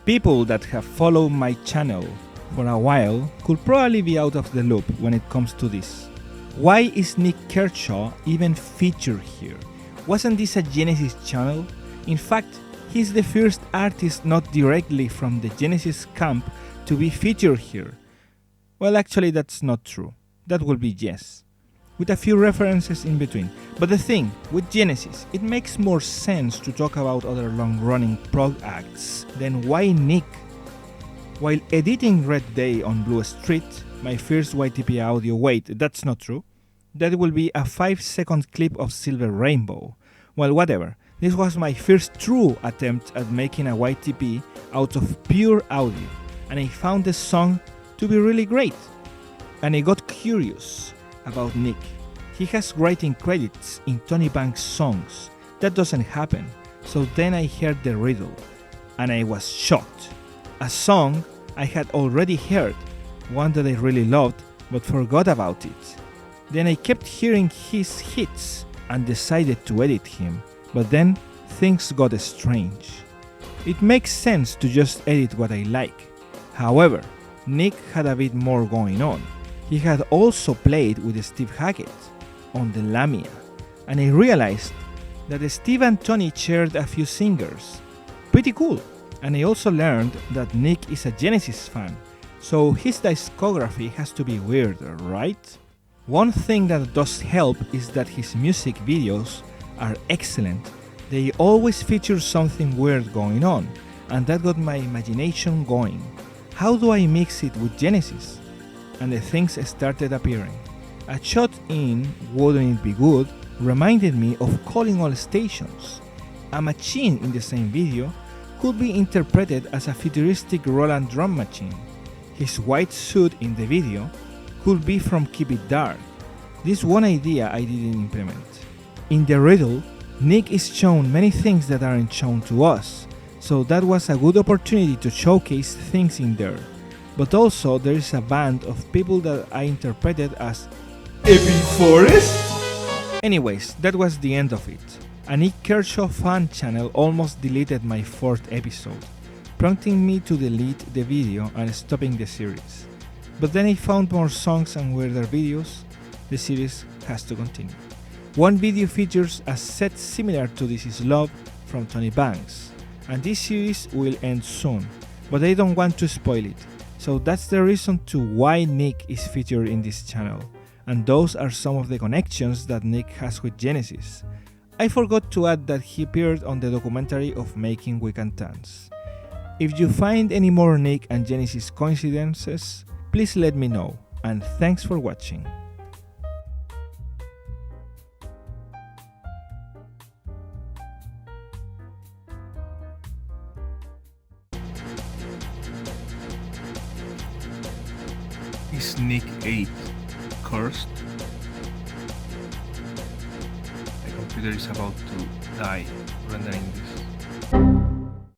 People that have followed my channel for a while could probably be out of the loop when it comes to this. Why is Nik Kershaw even featured here? Wasn't this a Genesis channel? In fact, he's the first artist not directly from the Genesis camp to be featured here. Well, actually that's not true. That will be yes, with a few references in between. But the thing, with Genesis, it makes more sense to talk about other long-running prog acts than why Nik. While editing Red Day on Blue Street, my first YTP audio, wait, that's not true. That will be a 5-second clip of Silver Rainbow. Well, whatever. This was my first true attempt at making a YTP out of pure audio, and I found the song to be really great. And I got curious about Nik. He has writing credits in Tony Banks songs. That doesn't happen. So then I heard the riddle, and I was shocked. A song I had already heard, one that I really loved, but forgot about it. Then I kept hearing his hits and decided to edit him, but then things got strange. It makes sense to just edit what I like. However, Nik had a bit more going on. He had also played with Steve Hackett on the Lamia, and I realized that Steve and Tony shared a few singers. Pretty cool. And I also learned that Nik is a Genesis fan, so his discography has to be weirder, right? One thing that does help is that his music videos are excellent. They always feature something weird going on, and that got my imagination going. How do I mix it with Genesis? And the things started appearing. A shot in Wouldn't It Be Good reminded me of Calling All Stations. A machine in the same video could be interpreted as a futuristic Roland drum machine. His white suit in the video could be from Keep It Dark. This one idea I didn't implement. In the riddle, Nik is shown many things that aren't shown to us, so that was a good opportunity to showcase things in there. But also there is a band of people that I interpreted as Epic Forest? Anyways, that was the end of it. A Nik Kershaw fan channel almost deleted my 4th episode, prompting me to delete the video and stopping the series. But then I found more songs and weirder videos. The series has to continue. One video features a set similar to This Is Love from Tony Banks, and this series will end soon, but I don't want to spoil it, so that's the reason to why Nik is featured in this channel, and those are some of the connections that Nik has with Genesis. I forgot to add that he appeared on the documentary of Making Weekend Dance. If you find any more Nik and Genesis coincidences, please let me know, and thanks for watching. Is Nik 8 cursed? My computer is about to die rendering this.